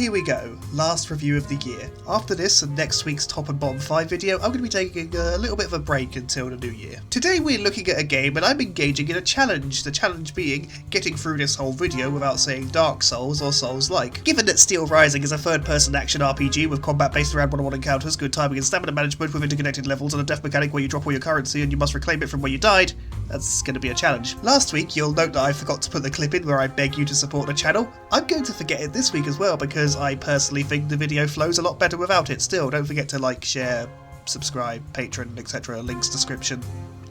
here we go, last review of the year. After this and next week's top and bottom 5 video, I'm going to be taking a little bit of a break until the new year. Today we're looking at a game and I'm engaging in a challenge, the challenge being getting through this whole video without saying Dark Souls or Souls-like. Given that Steelrising is a third-person action RPG with combat based around one-on-one encounters, good timing and stamina management with interconnected levels and a death mechanic where you drop all your currency and you must reclaim it from where you died, that's going to be a challenge. Last week you'll note that I forgot to put the clip in where I beg you to support the channel. I'm going to forget it this week as well because I personally think the video flows a lot better without it. Still, don't forget to like, share, subscribe, Patreon, etc. Links description.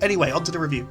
Anyway, on to the review.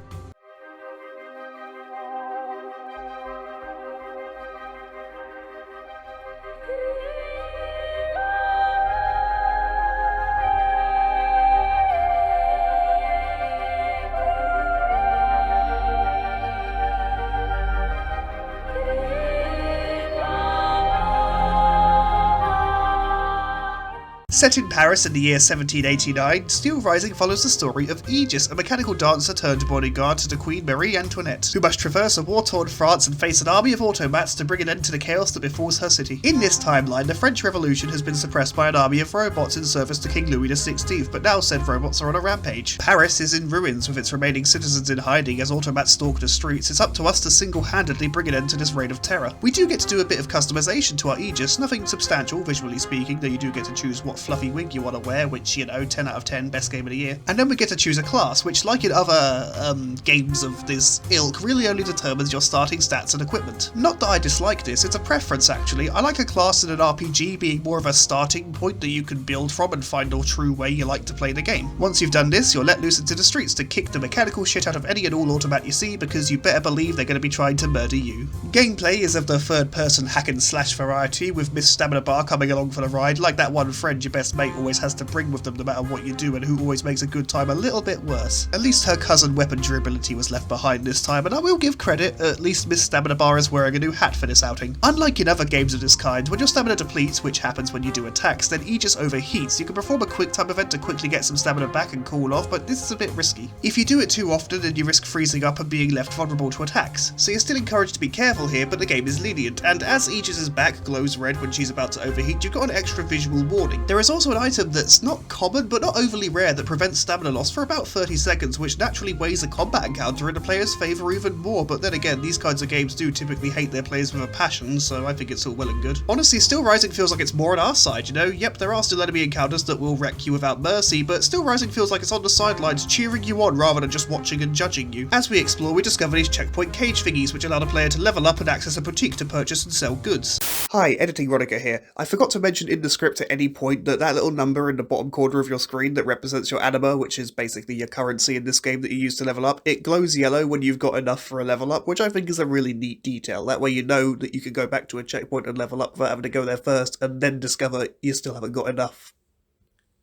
Set in Paris in the year 1789, Steelrising follows the story of Aegis, a mechanical dancer turned bodyguard to the Queen Marie Antoinette, who must traverse a war-torn France and face an army of automats to bring an end to the chaos that befalls her city. In this timeline, the French Revolution has been suppressed by an army of robots in service to King Louis XVI, but now said robots are on a rampage. Paris is in ruins with its remaining citizens in hiding as automats stalk the streets. It's up to us to single-handedly bring an end to this reign of terror. We do get to do a bit of customization to our Aegis, nothing substantial visually speaking, though you do get to choose what fluffy wig you want to wear, which, you know, 10 out of 10, best game of the year. And then we get to choose a class, which, like in other games of this ilk, really only determines your starting stats and equipment. Not that I dislike this, it's a preference actually. I like a class in an RPG being more of a starting point that you can build from and find a true way you like to play the game. Once you've done this, you're let loose into the streets to kick the mechanical shit out of any and all automat you see, because you better believe they're going to be trying to murder you. Gameplay is of the third-person hack and slash variety, with Miss Stamina Bar coming along for the ride, like that one friend your best mate always has to bring with them no matter what you do and who always makes a good time a little bit worse. At least her cousin weapon durability was left behind this time, and I will give credit, at least Miss Stamina Bar is wearing a new hat for this outing. Unlike in other games of this kind, when your stamina depletes, which happens when you do attacks, then Aegis overheats. You can perform a quick time event to quickly get some stamina back and cool off, but this is a bit risky. If you do it too often, then you risk freezing up and being left vulnerable to attacks. So you're still encouraged to be careful here, but the game is lenient, and as Aegis' back glows red when she's about to overheat, you've got an extra visual warning. There is also an item that's not common but not overly rare that prevents stamina loss for about 30 seconds, which naturally weighs a combat encounter in a player's favour even more, but then again, these kinds of games do typically hate their players with a passion, so I think it's all well and good. Honestly, Steelrising feels like it's more on our side, you know? Yep, there are still enemy encounters that will wreck you without mercy, but Steelrising feels like it's on the sidelines cheering you on rather than just watching and judging you. As we explore, we discover these checkpoint cage thingies, which allow the player to level up and access a boutique to purchase and sell goods. Hi, editing Ronica here. I forgot to mention in the script at any point that that little number in the bottom corner of your screen that represents your anima, which is basically your currency in this game that you use to level up, it glows yellow when you've got enough for a level up, which I think is a really neat detail. That way you know that you can go back to a checkpoint and level up without having to go there first and then discover you still haven't got enough.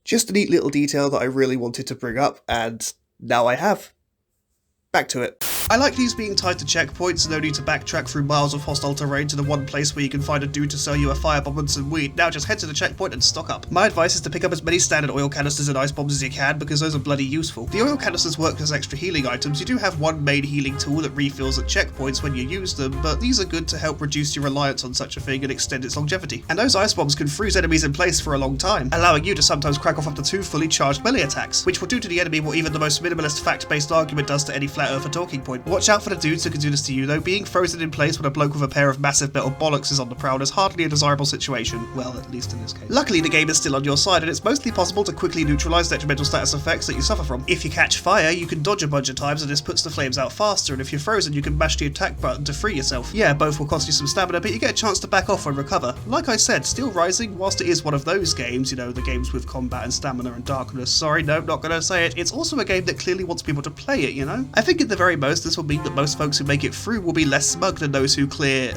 Just a neat little detail that I really wanted to bring up, and now I have. Back to it. I like these being tied to checkpoints, no need to backtrack through miles of hostile terrain to the one place where you can find a dude to sell you a firebomb and some weed. Now just head to the checkpoint and stock up. My advice is to pick up as many standard oil canisters and ice bombs as you can, because those are bloody useful. The oil canisters work as extra healing items. You do have one main healing tool that refills at checkpoints when you use them, but these are good to help reduce your reliance on such a thing and extend its longevity. And those ice bombs can freeze enemies in place for a long time, allowing you to sometimes crack off up to 2 fully charged melee attacks, which will do to the enemy what even the most minimalist fact-based argument does to any flat earther talking point. Watch out for the dudes who can do this to you though. Being frozen in place when a bloke with a pair of massive metal bollocks is on the prowl is hardly a desirable situation, well, at least in this case. Luckily the game is still on your side and it's mostly possible to quickly neutralise detrimental status effects that you suffer from. If you catch fire, you can dodge a bunch of times and this puts the flames out faster, and if you're frozen you can mash the attack button to free yourself. Yeah, both will cost you some stamina, but you get a chance to back off and recover. Like I said, Steelrising, whilst it is one of those games, you know, the games with combat and stamina and darkness, sorry, no, not gonna say it, it's also a game that clearly wants people to play it, you know? I think at the very most this will mean that most folks who make it through will be less smug than those who clear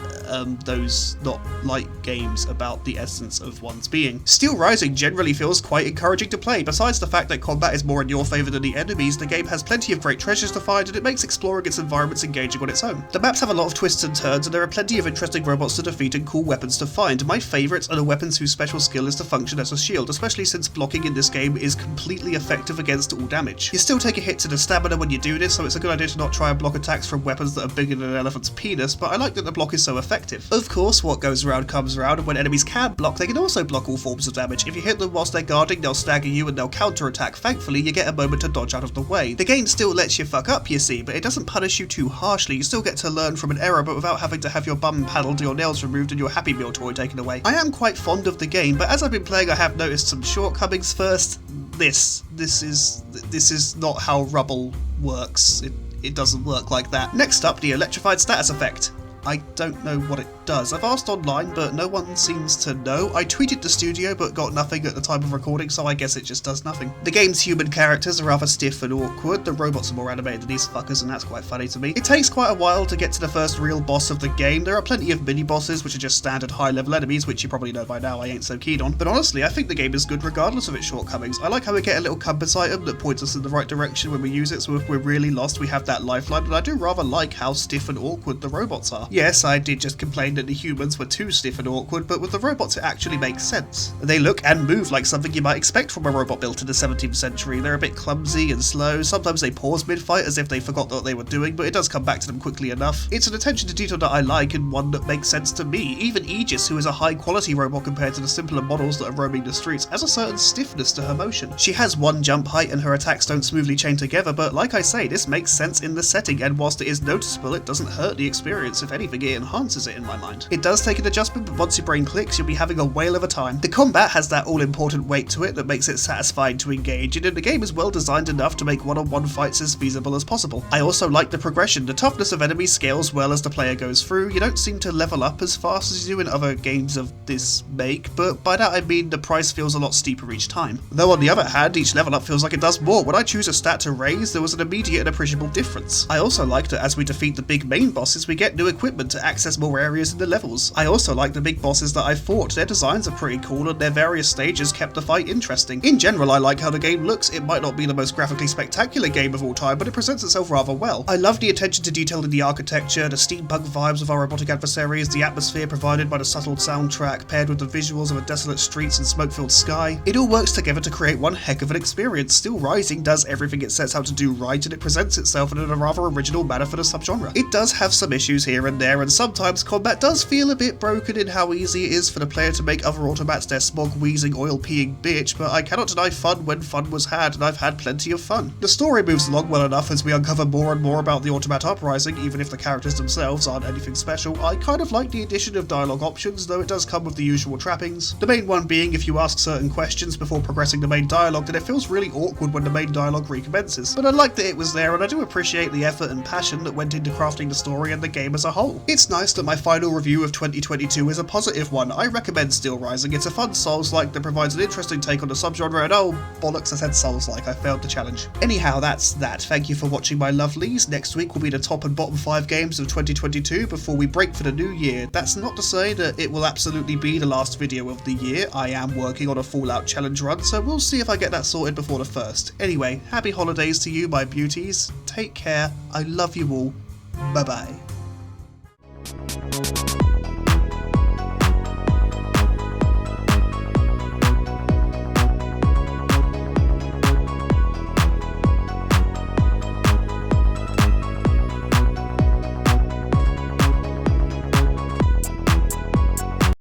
those not light games about the essence of one's being. Steelrising generally feels quite encouraging to play. Besides the fact that combat is more in your favour than the enemies, the game has plenty of great treasures to find and it makes exploring its environments engaging on its own. The maps have a lot of twists and turns and there are plenty of interesting robots to defeat and cool weapons to find. My favourites are the weapons whose special skill is to function as a shield, especially since blocking in this game is completely effective against all damage. You still take a hit to the stamina when you do this, so it's a good idea to not try and block attacks from weapons that are bigger than an elephant's penis, but I like that the block is so effective. Of course, what goes around comes around, and when enemies can block, they can also block all forms of damage. If you hit them whilst they're guarding, they'll stagger you and they'll counterattack. Thankfully, you get a moment to dodge out of the way. The game still lets you fuck up, you see, but it doesn't punish you too harshly. You still get to learn from an error, but without having to have your bum paddled, your nails removed, and your Happy Meal toy taken away. I am quite fond of the game, but as I've been playing, I have noticed some shortcomings. First, this is not how rubble works. It doesn't work like that. Next up, the electrified status effect. I don't know what it does. I've asked online, but no one seems to know. I tweeted the studio, but got nothing at the time of recording, so I guess it just does nothing. The game's human characters are rather stiff and awkward. The robots are more animated than these fuckers, and that's quite funny to me. It takes quite a while to get to the first real boss of the game. There are plenty of mini-bosses, which are just standard high-level enemies, which you probably know by now I ain't so keen on. But honestly, I think the game is good regardless of its shortcomings. I like how we get a little compass item that points us in the right direction when we use it, so if we're really lost, we have that lifeline, and I do rather like how stiff and awkward the robots are. Yes, I did just complain that the humans were too stiff and awkward, but with the robots it actually makes sense. They look and move like something you might expect from a robot built in the 17th century. They're a bit clumsy and slow, sometimes they pause mid-fight as if they forgot what they were doing, but it does come back to them quickly enough. It's an attention to detail that I like and one that makes sense to me. Even Aegis, who is a high-quality robot compared to the simpler models that are roaming the streets, has a certain stiffness to her motion. She has one jump height and her attacks don't smoothly chain together, but like I say, this makes sense in the setting, and whilst it is noticeable, it doesn't hurt the experience. If anything, it enhances it in my mind. It does take an adjustment, but once your brain clicks, you'll be having a whale of a time. The combat has that all-important weight to it that makes it satisfying to engage in, and the game is well designed enough to make one-on-one fights as feasible as possible. I also like the progression. The toughness of enemies scales well as the player goes through. You don't seem to level up as fast as you do in other games of this make, but by that I mean the price feels a lot steeper each time. Though on the other hand, each level up feels like it does more. When I choose a stat to raise, there was an immediate and appreciable difference. I also like that as we defeat the big main bosses, we get new equipment to access more areas in the levels. I also like the big bosses that I fought. Their designs are pretty cool and their various stages kept the fight interesting. In general, I like how the game looks. It might not be the most graphically spectacular game of all time, but it presents itself rather well. I love the attention to detail in the architecture, the steampunk vibes of our robotic adversaries, the atmosphere provided by the subtle soundtrack, paired with the visuals of a desolate streets and smoke-filled sky. It all works together to create one heck of an experience. Steelrising does everything it sets out to do right, and it presents itself in a rather original manner for the subgenre. It does have some issues here and there, and sometimes combat does feel a bit broken in how easy it is for the player to make other automats their smog-wheezing, oil-peeing bitch, but I cannot deny fun when fun was had, and I've had plenty of fun. The story moves along well enough as we uncover more and more about the automat uprising, even if the characters themselves aren't anything special. I kind of like the addition of dialogue options, though it does come with the usual trappings. The main one being if you ask certain questions before progressing the main dialogue, then it feels really awkward when the main dialogue recommences. But I like that it was there, and I do appreciate the effort and passion that went into crafting the story and the game as a whole. It's nice that my final review of 2022 is a positive one. I recommend Steelrising. It's a fun Souls-like that provides an interesting take on the subgenre, and oh, bollocks, I said Souls-like, I failed the challenge. Anyhow, that's that. Thank you for watching, my lovelies. Next week will be the top and bottom 5 games of 2022 before we break for the new year. That's not to say that it will absolutely be the last video of the year. I am working on a Fallout challenge run, so we'll see if I get that sorted before the first. Anyway, happy holidays to you, my beauties. Take care. I love you all. Bye-bye.